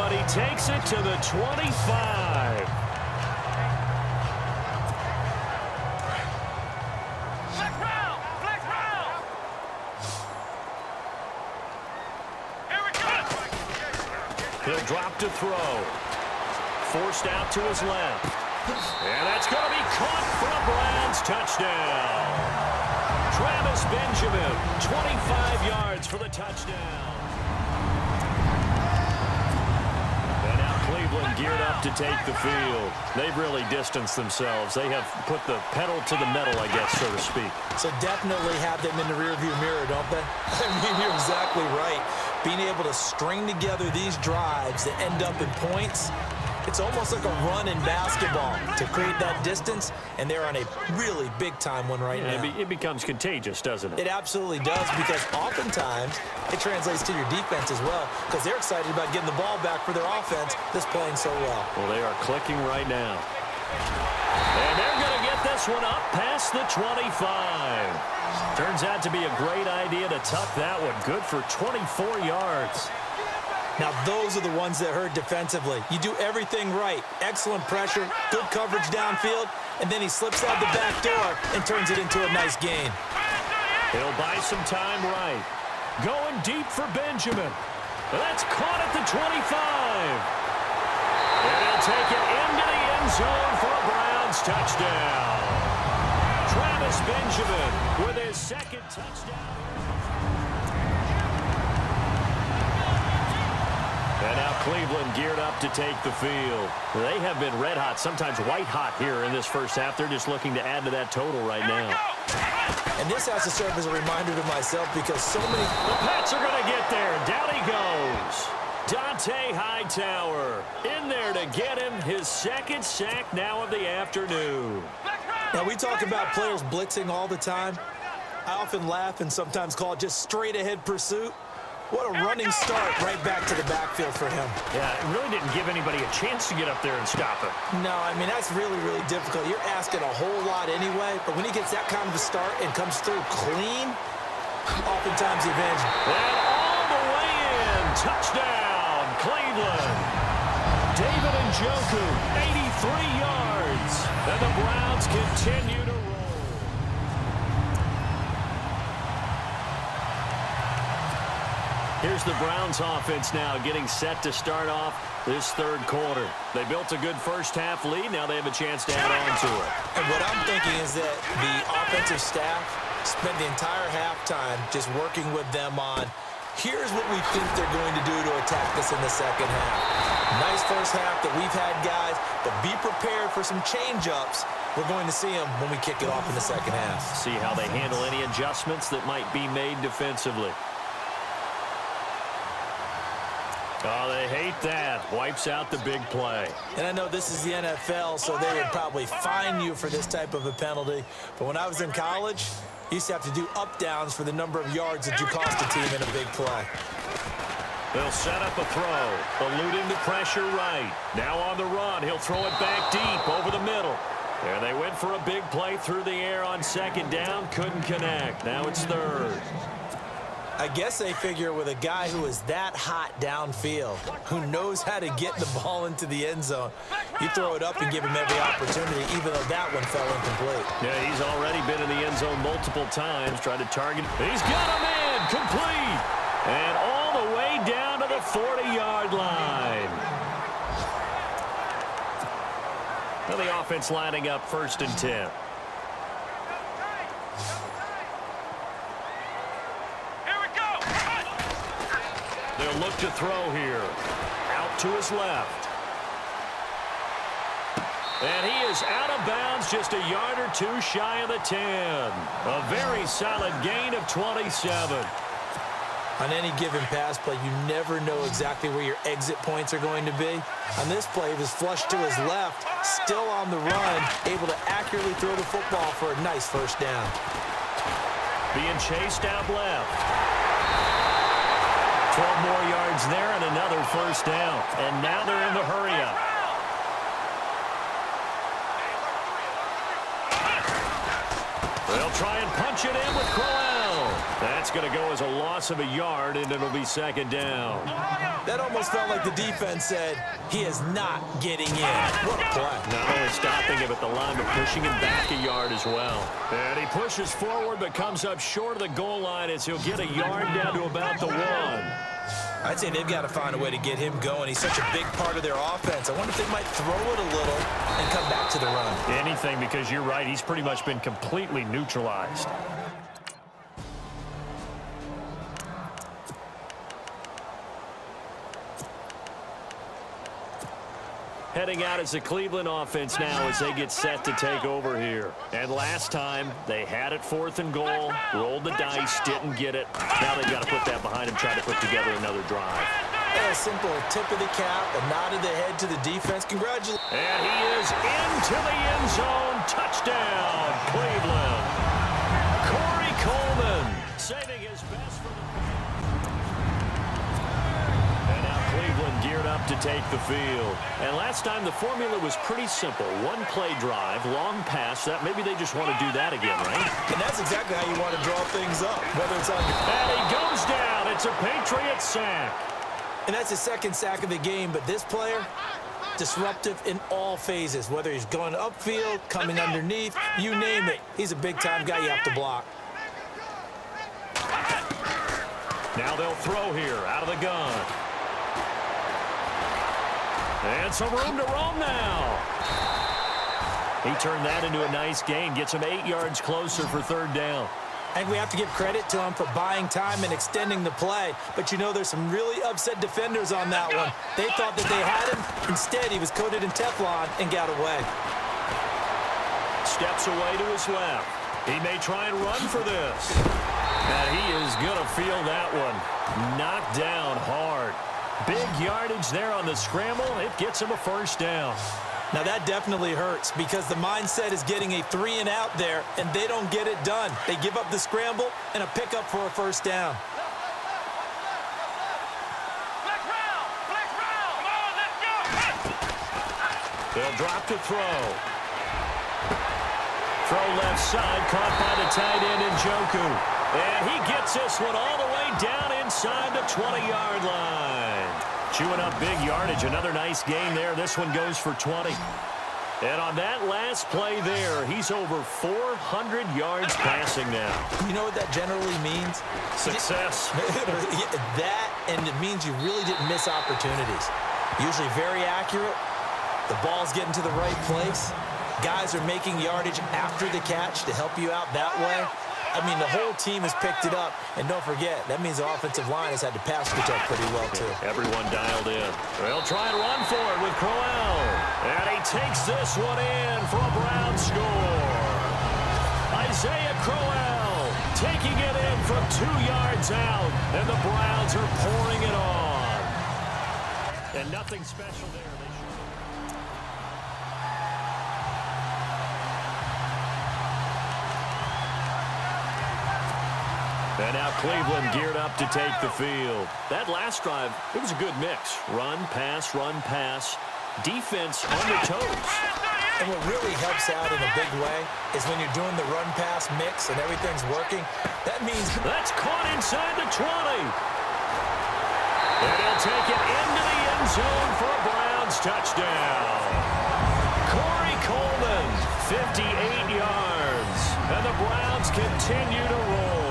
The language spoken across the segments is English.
but he takes it to the 25. He'll drop to throw. Forced out to his left. And that's going to be caught for a Browns touchdown. Travis Benjamin, 25 yards for the touchdown. And now Cleveland geared up to take the field. They've really distanced themselves. They have put the pedal to the metal, I guess, so to speak. So definitely have them in the rearview mirror, don't they? I mean, you're exactly right. Being able to string together these drives that end up in points, it's almost like a run in basketball to create that distance, and they're on a really big-time one right now. It becomes contagious, doesn't it? It absolutely does, because oftentimes it translates to your defense as well, because they're excited about getting the ball back for their offense that's playing so well. Well, they are clicking right now. And they're going to get this one up past the 25. Turns out to be a great idea to tuck that one. Good for 24 yards. Now, those are the ones that hurt defensively. You do everything right. Excellent pressure, good coverage downfield, and then he slips out the back door and turns it into a nice gain. He'll buy some time right. Going deep for Benjamin. That's caught at the 25. And he'll take it into the end zone for a Browns touchdown. Travis Benjamin with his second touchdown. And now Cleveland geared up to take the field. They have been red hot, sometimes white hot here in this first half. They're just looking to add to that total right now. And this has to serve as a reminder to myself, because so many... The Pats are going to get there. Down he goes. Dante Hightower in there to get him his second sack now of the afternoon. Now, we talk about players blitzing all the time. I often laugh and sometimes call it just straight-ahead pursuit. What a running start right back to the backfield for him. Yeah, it really didn't give anybody a chance to get up there and stop him. No, I mean, that's really, really difficult. You're asking a whole lot anyway, but when he gets that kind of a start and comes through clean, oftentimes the advantage. And all the way in. Touchdown, Cleveland. David Njoku, 83 yards. And the Browns continue to roll. Here's the Browns offense now getting set to start off this third quarter. They built a good first half lead. Now they have a chance to add on to it. And what I'm thinking is that the offensive staff spent the entire halftime just working with them on, here's what we think they're going to do to attack this in the second half. Nice first half that we've had, guys, but be prepared for some change-ups. We're going to see them when we kick it off in the second half. See how they handle any adjustments that might be made defensively. Oh, they hate that. Wipes out the big play. And I know this is the NFL, so they would probably fine you for this type of a penalty. But when I was in college, you used to have to do up-downs for the number of yards that you cost a team in a big play. They'll set up a throw. Eluding the pressure right. Now on the run. He'll throw it back deep over the middle. There they went for a big play through the air on second down. Couldn't connect. Now it's third. I guess they figure with a guy who is that hot downfield, who knows how to get the ball into the end zone, you throw it up and give him every opportunity, even though that one fell incomplete. Yeah, he's already been in the end zone multiple times, tried to target. He's got him in, complete, and all the way down to the 40-yard line. Now the offense lining up 1st and 10. They'll look to throw here. Out to his left. And he is out of bounds, just a yard or two shy of the 10. A very solid gain of 27. On any given pass play, you never know exactly where your exit points are going to be. On this play, he was flushed to his left, still on the run, able to accurately throw the football for a nice first down. Being chased out left. 12 more yards there and another first down. And now they're in the hurry-up. They'll try and punch it in with Crowell. That's going to go as a loss of a yard, and it'll be second down. That almost felt like the defense said, he is not getting in. What a play. Not only stopping him at the line, but pushing him back a yard as well. And he pushes forward, but comes up short of the goal line as he'll get a yard down to about the 1. I'd say they've got to find a way to get him going. He's such a big part of their offense. I wonder if they might throw it a little and come back to the run. Anything, because you're right. He's pretty much been completely neutralized. Heading out as the Cleveland offense now as they get set to take over here. And last time, they had it 4th and goal, rolled the dice, didn't get it. Now they've got to put that behind them, try to put together another drive. A simple tip of the cap, a nod of the head to the defense. Congratulations. And he is into the end zone. Touchdown, Cleveland. Corey Coleman saving his best for the... And now Cleveland geared up to take the field. And last time the formula was pretty simple. One play drive, long pass. That maybe they just want to do that again, right? And that's exactly how you want to draw things up, whether it's on your... And he goes down. It's a Patriot sack. And that's his second sack of the game, but this player, disruptive in all phases, whether he's going upfield, coming underneath, you name it. He's a big-time guy you have to block. Now they'll throw here out of the gun. And some room to roam now. He turned that into a nice gain, gets him 8 yards closer for 3rd down. I think we have to give credit to him for buying time and extending the play. But, you know, there's some really upset defenders on that one. They thought that they had him. Instead, he was coated in Teflon and got away. Steps away to his left. He may try and run for this. And he is going to feel that one. Knocked down hard. Big yardage there on the scramble. It gets him a 1st down. Now, that definitely hurts because the mindset is getting a 3-and-out there, and they don't get it done. They give up the scramble and a pickup for a 1st down. They'll drop to throw. Throw left side, caught by the tight end Njoku. And he gets this one all the way down inside the 20-yard line. Chewing up big yardage. Another nice gain there. This one goes for 20. And on that last play there, he's over 400 yards passing now. You know what that generally means? Success. That, and it means you really didn't miss opportunities. Usually very accurate. The ball's getting to the right place. Guys are making yardage after the catch to help you out that way. I mean, the whole team has picked it up. And don't forget, that means the offensive line has had to pass protect pretty well, too. Everyone dialed in. They'll try and run for it with Crowell. And he takes this one in for a Brown score. Isaiah Crowell taking it in from 2 yards out. And the Browns are pouring it on. And nothing special there. And now Cleveland geared up to take the field. That last drive, it was a good mix. Run, pass, defense on their toes. And what really helps out in a big way is when you're doing the run-pass mix and everything's working, that means... That's caught inside the 20. And he'll take it into the end zone for a Browns touchdown. Corey Coleman, 58 yards. And the Browns continue to roll.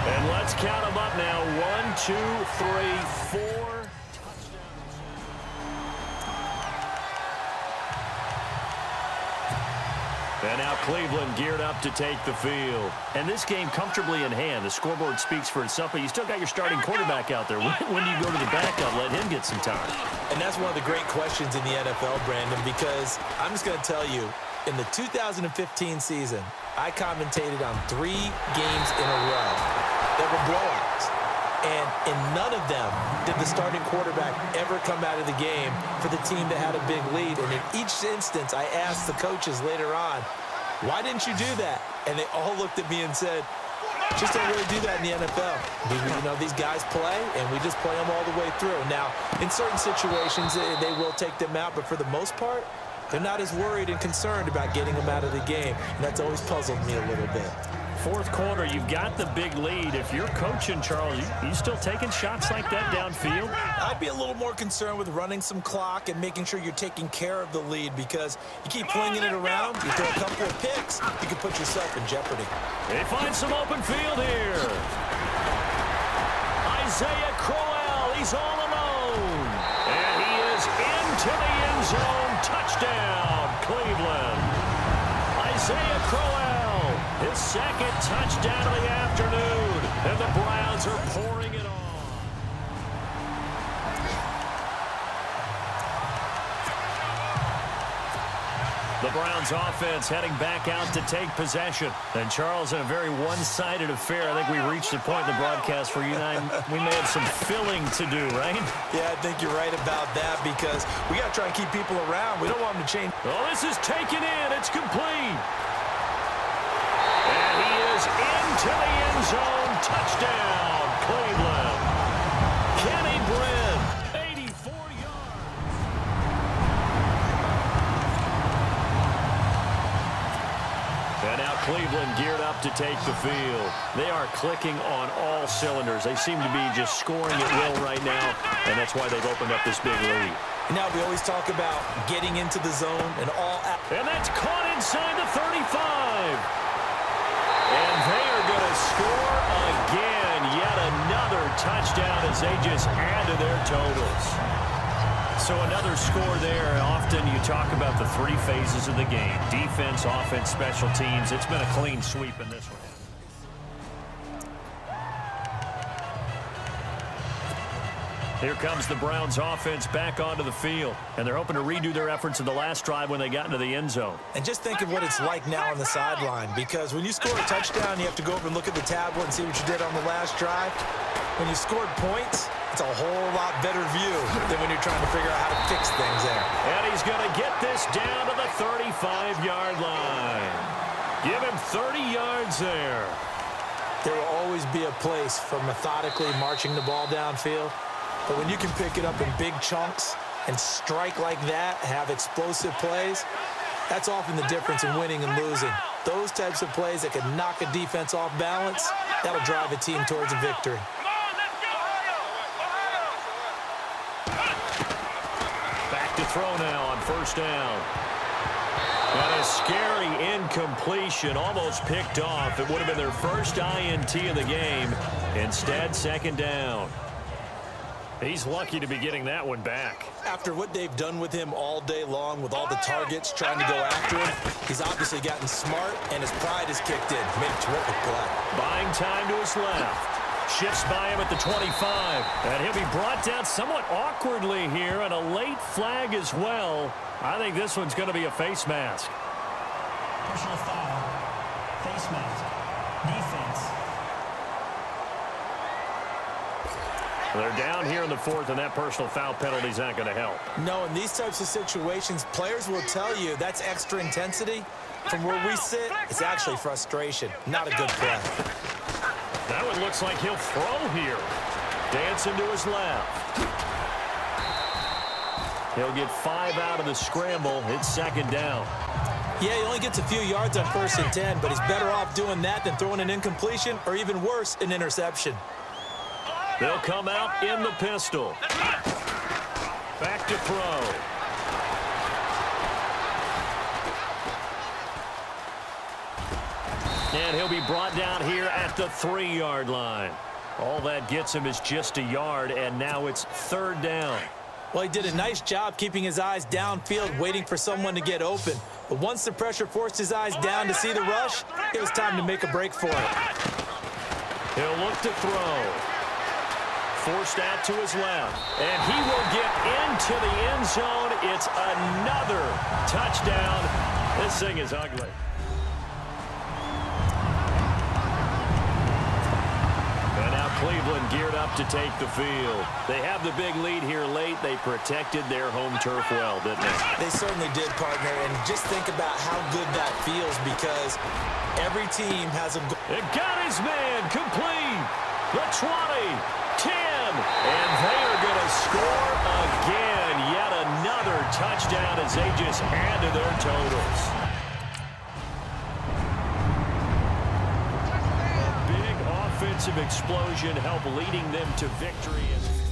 And let's count them up now. 1, 2, 3, 4 touchdowns. And now Cleveland geared up to take the field. And this game comfortably in hand. The scoreboard speaks for itself, but you still got your starting quarterback out there. When do you go to the backup, let him get some time? And that's one of the great questions in the NFL, Brandon, because I'm just going to tell you, in the 2015 season, I commentated on 3 games in a row that were blowouts. And in none of them did the starting quarterback ever come out of the game for the team that had a big lead. And in each instance, I asked the coaches later on, why didn't you do that? And they all looked at me and said, just don't really do that in the NFL. You know, these guys play, and we just play them all the way through. Now, in certain situations, they will take them out, but for the most part, they're not as worried and concerned about getting them out of the game. And that's always puzzled me a little bit. Fourth quarter, you've got the big lead. If you're coaching, Charles, you still taking shots like that downfield? I'd be a little more concerned with running some clock and making sure you're taking care of the lead, because you keep flinging it around, you throw a couple of picks, you can put yourself in jeopardy. They find some open field here. Isaiah Crowell, he's all alone. And he is into the end zone. Touchdown, Cleveland. Isaiah Crowell, his second touchdown of the afternoon. And the Browns are pouring it on. The Browns offense heading back out to take possession. And Charles, in a very one-sided affair, I think we reached a point in the broadcast where you and I, we may have some filling to do, right? Yeah, I think you're right about that, because we got to try and keep people around. We don't want them to change. Oh, this is taken in. It's complete. And he is into the end zone. Touchdown, Cleveland. Kenny Brin, 84 yards. And now Cleveland geared up to take the field. They are clicking on all cylinders. They seem to be just scoring at will right now, and that's why they've opened up this big lead. And now we always talk about getting into the zone and all. And that's caught inside the 35. And they are going to score again. Yet another touchdown as they just add to their totals. So another score there. Often you talk about the three phases of the game: defense, offense, special teams. It's been a clean sweep in this one. Here comes the Browns offense back onto the field. And they're hoping to redo their efforts in the last drive when they got into the end zone. And just think of what it's like now on the sideline, because when you score a touchdown, you have to go over and look at the tablet and see what you did on the last drive. When you scored points, it's a whole lot better view than when you're trying to figure out how to fix things there. And he's going to get this down to the 35-yard line. Give him 30 yards there. There will always be a place for methodically marching the ball downfield. But when you can pick it up in big chunks and strike like that, have explosive plays, that's often the difference in winning and losing. Those types of plays that can knock a defense off balance, that'll drive a team towards a victory. Back to throw now on first down. And a scary incompletion, almost picked off. It would have been their first INT of the game. Instead, second down. He's lucky to be getting that one back. After what they've done with him all day long, with all the targets trying to go after him, he's obviously gotten smart, and his pride has kicked in. Made a terrific play. Buying time to his left. Shifts by him at the 25. And he'll be brought down somewhat awkwardly here, and a late flag as well. I think this one's going to be a face mask. Personal foul. Face mask. Defense. They're down here in the fourth, and that personal foul penalty is not going to help. No, in these types of situations, players will tell you that's extra intensity. From where we sit, it's actually frustration. Not a good play. That one looks like he'll throw here. Dancing to his left. He'll get 5 out of the scramble. It's second down. Yeah, he only gets a few yards on 1st and 10, but he's better off doing that than throwing an incompletion, or even worse, an interception. They'll come out in the pistol. Back to throw. And he'll be brought down here at the 3-yard line. All that gets him is just a yard, and now it's third down. Well, he did a nice job keeping his eyes downfield, waiting for someone to get open. But once the pressure forced his eyes down to see the rush, it was time to make a break for it. He'll look to throw. Forced out to his left. And he will get into the end zone. It's another touchdown. This thing is ugly. And now Cleveland geared up to take the field. They have the big lead here late. They protected their home turf well, didn't they? They certainly did, partner. And just think about how good that feels, because every team has a goal. It got his man complete. The 20. 10, and they are going to score again. Yet another touchdown as they just add to their totals. offensive explosion help leading them to victory.